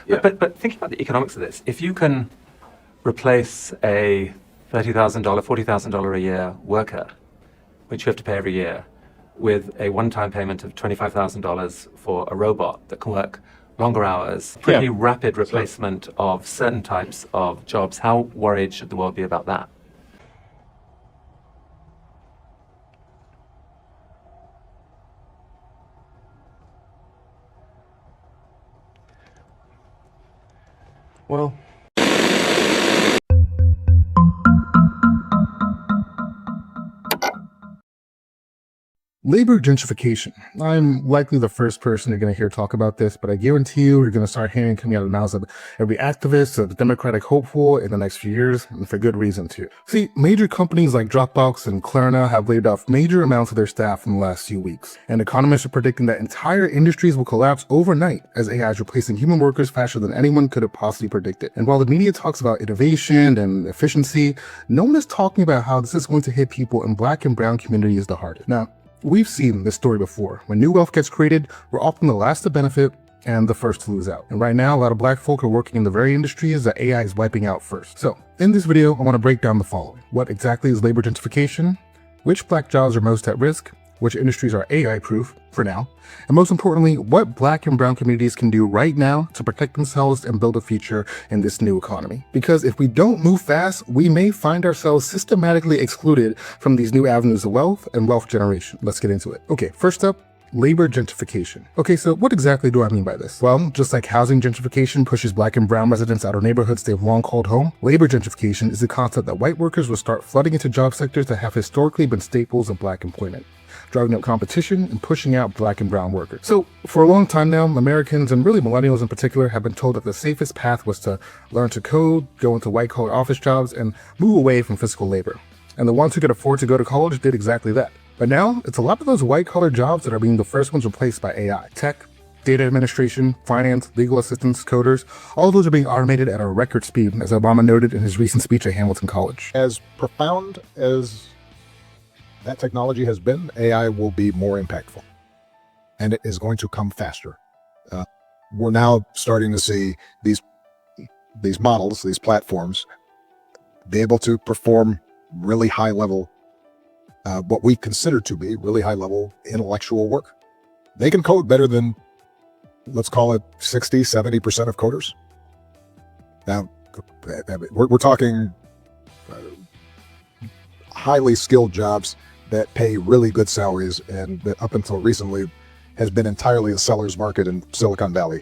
But thinking about the economics of this, if you can replace a $30,000, $40,000 a year worker, which you have to pay every year, with a one-time payment of $25,000 for a robot that can work longer hours, pretty rapid replacement of certain types of jobs, how worried should the world be about that? Well, labor gentrification. I'm likely the first person you're going to hear talk about this, but I guarantee you're going to start hearing coming out of the mouths of every activist, of Democratic hopeful in the next few years, and for good reason too. See, major companies like Dropbox and Klarna have laid off major amounts of their staff in the last few weeks, and economists are predicting that entire industries will collapse overnight as AI is replacing human workers faster than anyone could have possibly predicted. And while the media talks about innovation and efficiency, no one is talking about how this is going to hit people in Black and brown communities the hardest. Now, we've seen this story before. When new wealth gets created, we're often the last to benefit and the first to lose out. And right now, a lot of Black folk are working in the very industries that AI is wiping out first. So, in this video, I want to break down the following. What exactly is labor gentrification? Which Black jobs are most at risk? Which industries are AI-proof, for now? And most importantly, what Black and brown communities can do right now to protect themselves and build a future in this new economy. Because if we don't move fast, we may find ourselves systematically excluded from these new avenues of wealth and wealth generation. Let's get into it. Okay, first up, labor gentrification. Okay, so what exactly do I mean by this? Well, just like housing gentrification pushes Black and brown residents out of neighborhoods they've long called home, labor gentrification is the concept that white workers will start flooding into job sectors that have historically been staples of Black employment, driving up competition and pushing out Black and brown workers. So for a long time now, Americans, and really millennials in particular, have been told that the safest path was to learn to code, go into white-collar office jobs, and move away from physical labor. And the ones who could afford to go to college did exactly that. But now, it's a lot of those white-collar jobs that are being the first ones replaced by AI. Tech, data administration, finance, legal assistants, coders, all of those are being automated at a record speed, as Obama noted in his recent speech at Hamilton College. As profound as that technology has been, AI will be more impactful, and it is going to come faster. We're now starting to see these models, these platforms, be able to perform really high level, what we consider to be really high level intellectual work. They can code better than, let's call it 60, 70% of coders. Now, we're talking highly skilled jobs that pay really good salaries, and that up until recently has been entirely a seller's market in Silicon Valley.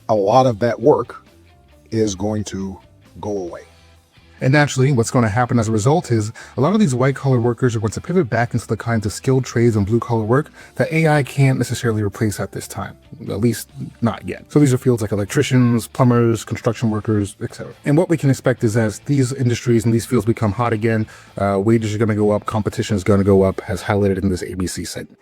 A lot of that work is going to go away. And naturally, what's going to happen as a result is a lot of these white-collar workers are going to pivot back into the kinds of skilled trades and blue-collar work that AI can't necessarily replace at this time, at least not yet. So these are fields like electricians, plumbers, construction workers, etc. And what we can expect is as these industries and these fields become hot again, wages are going to go up, competition is going to go up, as highlighted in this ABC segment.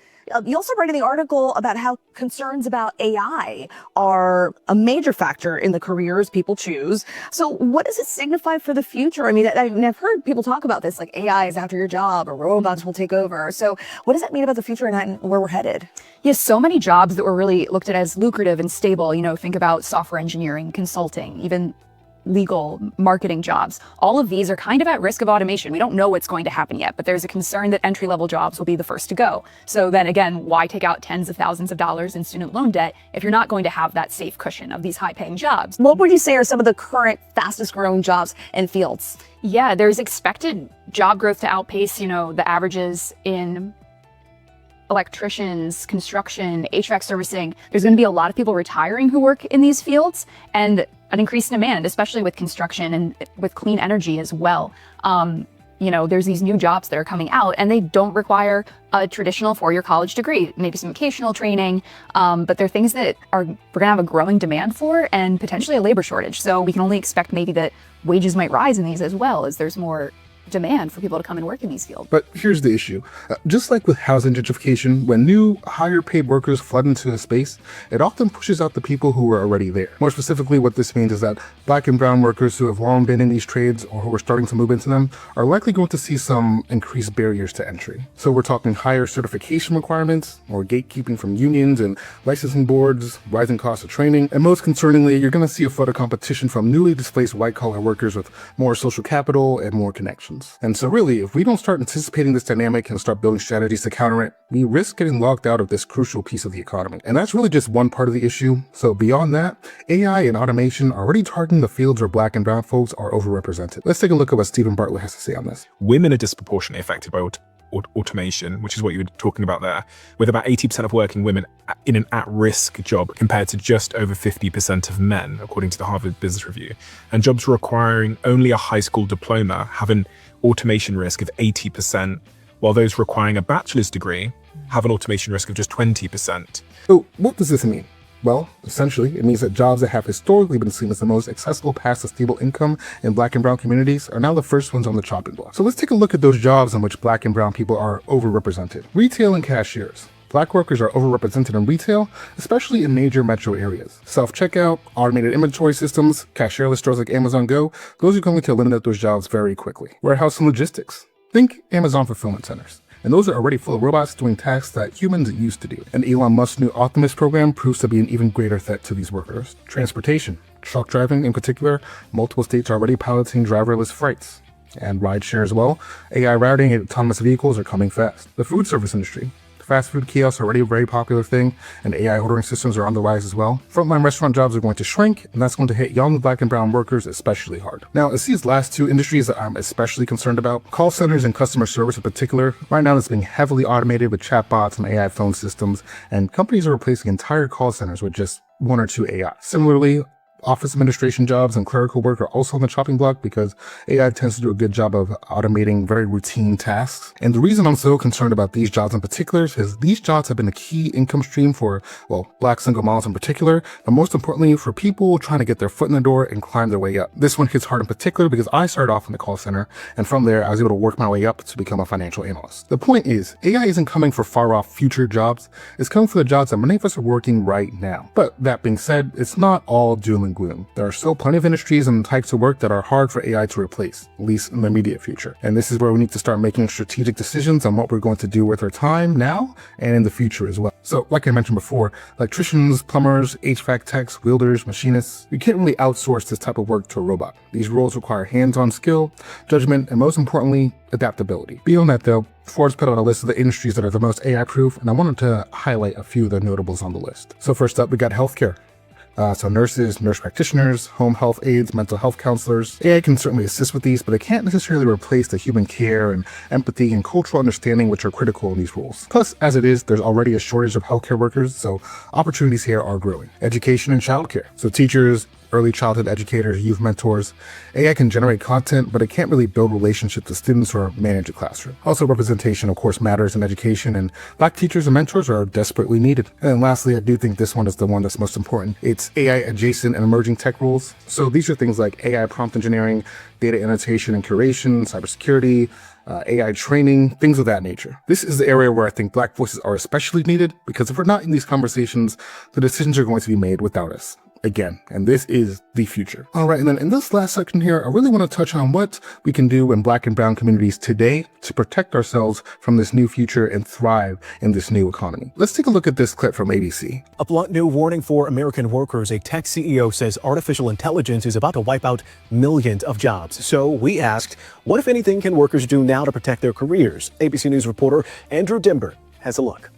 You also write in the article about how concerns about AI are a major factor in the careers people choose. So what does it signify for the future? I mean, I've heard people talk about this, like AI is after your job or robots will take over. So what does that mean about the future and where we're headed? Yes, so many jobs that were really looked at as lucrative and stable, think about software engineering, consulting, even legal marketing jobs. All of these are kind of at risk of automation. We don't know what's going to happen yet, but there's a concern that entry-level jobs will be the first to go. So then again, why take out tens of thousands of dollars in student loan debt if you're not going to have that safe cushion of these high-paying jobs? What would you say are some of the current fastest growing jobs and fields? Yeah, there's expected job growth to outpace, the averages in electricians, construction, HVAC servicing. There's going to be a lot of people retiring who work in these fields, and an increased demand, especially with construction and with clean energy as well. There's these new jobs that are coming out, and they don't require a traditional four-year college degree, maybe some vocational training, but they're things that we're gonna have a growing demand for and potentially a labor shortage. So we can only expect maybe that wages might rise in these as well as there's more demand for people to come and work in these fields. But here's the issue. Just like with housing gentrification, when new, higher paid workers flood into a space, it often pushes out the people who were already there. More specifically, what this means is that Black and brown workers who have long been in these trades or who are starting to move into them are likely going to see some increased barriers to entry. So we're talking higher certification requirements, or gatekeeping from unions and licensing boards, rising costs of training, and most concerningly, you're going to see a flood of competition from newly displaced white-collar workers with more social capital and more connections. And so really, if we don't start anticipating this dynamic and start building strategies to counter it, we risk getting locked out of this crucial piece of the economy. And that's really just one part of the issue. So beyond that, AI and automation are already targeting the fields where Black and brown folks are overrepresented. Let's take a look at what Stephen Bartlett has to say on this. Women are disproportionately affected by automation, which is what you were talking about there, with about 80% of working women in an at-risk job compared to just over 50% of men, according to the Harvard Business Review. And jobs requiring only a high school diploma have an automation risk of 80%, while those requiring a bachelor's degree have an automation risk of just 20%. So what does this mean? Well, essentially, it means that jobs that have historically been seen as the most accessible path to stable income in Black and brown communities are now the first ones on the chopping block. So let's take a look at those jobs in which Black and brown people are overrepresented. Retail and cashiers. Black workers are overrepresented in retail, especially in major metro areas. Self-checkout, automated inventory systems, cashierless stores like Amazon Go, those are going to eliminate those jobs very quickly. Warehouse and logistics. Think Amazon fulfillment centers. And those are already full of robots doing tasks that humans used to do. And Elon Musk's new Optimus program proves to be an even greater threat to these workers. Transportation, truck driving in particular, multiple states are already piloting driverless freights. And rideshare as well. AI routing and autonomous vehicles are coming fast. The food service industry. Fast food kiosks are already a very popular thing, and AI ordering systems are on the rise as well. Frontline restaurant jobs are going to shrink, and that's going to hit young Black and brown workers especially hard. Now, it's these last two industries that I'm especially concerned about. Call centers and customer service in particular. Right now, it's being heavily automated with chatbots and AI phone systems, and companies are replacing entire call centers with just one or two AI. Similarly, office administration jobs and clerical work are also on the chopping block because AI tends to do a good job of automating very routine tasks. And the reason I'm so concerned about these jobs in particular is these jobs have been a key income stream for, well, Black single moms in particular, but most importantly for people trying to get their foot in the door and climb their way up. This one hits hard in particular because I started off in the call center, and from there I was able to work my way up to become a financial analyst. The point is, AI isn't coming for far off future jobs, it's coming for the jobs that many of us are working right now. But that being said, it's not all doom and gloom. There are still plenty of industries and types of work that are hard for AI to replace, at least in the immediate future. And this is where we need to start making strategic decisions on what we're going to do with our time now and in the future as well. So like I mentioned before, electricians, plumbers, HVAC techs, welders, machinists, you can't really outsource this type of work to a robot. These roles require hands-on skill, judgment, and most importantly, adaptability. Beyond that though, Forbes put out a list of the industries that are the most AI-proof, and I wanted to highlight a few of the notables on the list. So first up, we got healthcare. So nurses, nurse practitioners, home health aides, mental health counselors. AI can certainly assist with these, but it can't necessarily replace the human care and empathy and cultural understanding which are critical in these roles. Plus, as it is, there's already a shortage of healthcare workers, so opportunities here are growing. Education and childcare. So teachers, early childhood educators, youth mentors. AI can generate content, but it can't really build relationships with students or manage a classroom. Also, representation, of course, matters in education, and Black teachers and mentors are desperately needed. And then lastly, I do think this one is the one that's most important. It's AI adjacent and emerging tech roles. So these are things like AI prompt engineering, data annotation and curation, cybersecurity, AI training, things of that nature. This is the area where I think Black voices are especially needed, because if we're not in these conversations, the decisions are going to be made without us. Again, and this is the future. All right, and then in this last section here, I really want to touch on what we can do in Black and brown communities today to protect ourselves from this new future and thrive in this new economy. Let's take a look at this clip from ABC. A blunt new warning for American workers. A tech CEO says artificial intelligence is about to wipe out millions of jobs. So we asked, what if anything can workers do now to protect their careers? ABC News reporter Andrew Dimber has a look.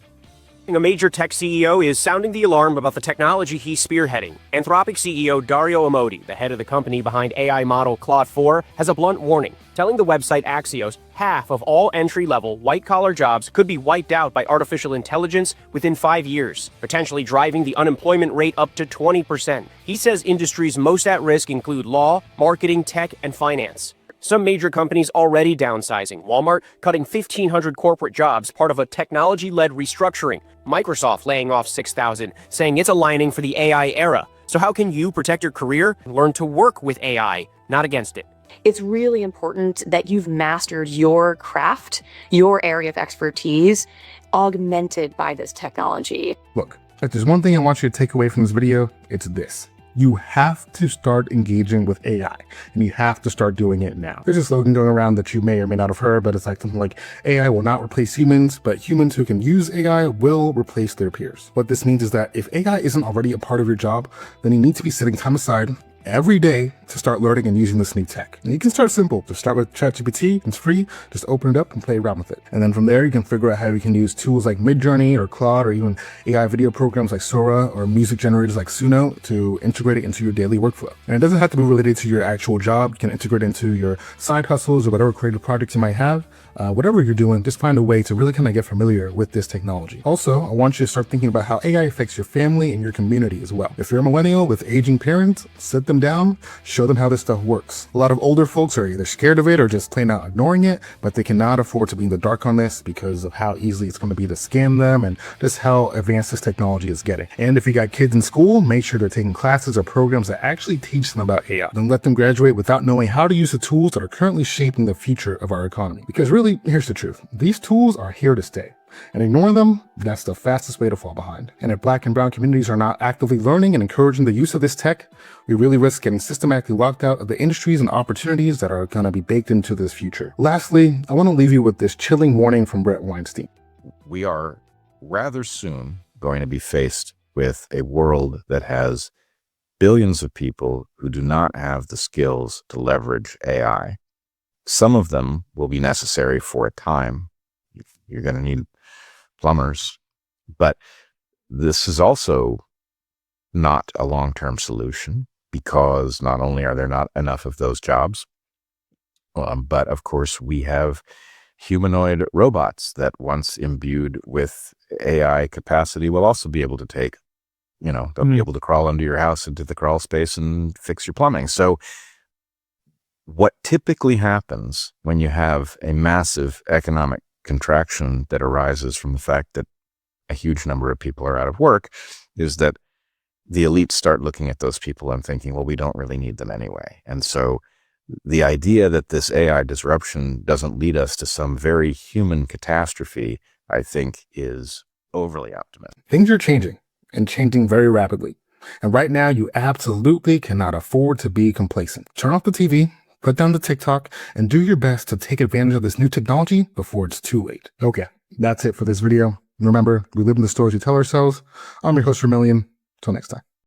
A major tech CEO is sounding the alarm about the technology he's spearheading. Anthropic CEO Dario Amodei, the head of the company behind AI model Claude 4, has a blunt warning, telling the website Axios half of all entry-level, white-collar jobs could be wiped out by artificial intelligence within 5 years, potentially driving the unemployment rate up to 20%. He says industries most at risk include law, marketing, tech, and finance. Some major companies already downsizing. Walmart cutting 1,500 corporate jobs, part of a technology-led restructuring. Microsoft laying off 6,000, saying it's aligning for the AI era. So how can you protect your career and learn to work with AI, not against it? It's really important that you've mastered your craft, your area of expertise, augmented by this technology. Look, if there's one thing I want you to take away from this video, it's this. You have to start engaging with AI, and you have to start doing it now. There's a slogan going around that you may or may not have heard, but it's like something like, AI will not replace humans, but humans who can use AI will replace their peers. What this means is that if AI isn't already a part of your job, then you need to be setting time aside every day to start learning and using this new tech. And you can start simple. Just start with ChatGPT. It's free. Just open it up and play around with it. And then from there, you can figure out how you can use tools like Midjourney or Claude, or even AI video programs like Sora, or music generators like Suno to integrate it into your daily workflow. And it doesn't have to be related to your actual job. You can integrate it into your side hustles or whatever creative projects you might have. Whatever you're doing, just find a way to really kind of get familiar with this technology. Also, I want you to start thinking about how AI affects your family and your community as well. If you're a millennial with aging parents, sit them down, show them how this stuff works. A lot of older folks are either scared of it or just plain out ignoring it, but they cannot afford to be in the dark on this because of how easily it's going to be to scam them and just how advanced this technology is getting. And if you got kids in school, make sure they're taking classes or programs that actually teach them about AI. Don't let them graduate without knowing how to use the tools that are currently shaping the future of our economy. Because really, here's the truth. These tools are here to stay. And ignoring them, that's the fastest way to fall behind. And if Black and brown communities are not actively learning and encouraging the use of this tech, we really risk getting systematically locked out of the industries and opportunities that are going to be baked into this future. Lastly, I want to leave you with this chilling warning from Brett Weinstein. We are rather soon going to be faced with a world that has billions of people who do not have the skills to leverage AI. Some of them will be necessary for a time. You're going to need plumbers, but this is also not a long-term solution, because not only are there not enough of those jobs, but of course we have humanoid robots that, once imbued with AI capacity, will also be able to take, they'll be able to crawl under your house into the crawl space and fix your plumbing. So what typically happens when you have a massive economic contraction that arises from the fact that a huge number of people are out of work is that the elites start looking at those people and thinking, well, we don't really need them anyway. And so the idea that this AI disruption doesn't lead us to some very human catastrophe, I think, is overly optimistic. Things are changing, and changing very rapidly. And right now, you absolutely cannot afford to be complacent. Turn off the TV, put down the TikTok, and do your best to take advantage of this new technology before it's too late. Okay, that's it for this video. Remember, we live in the stories we tell ourselves. I'm your host, Vermillion. Till next time.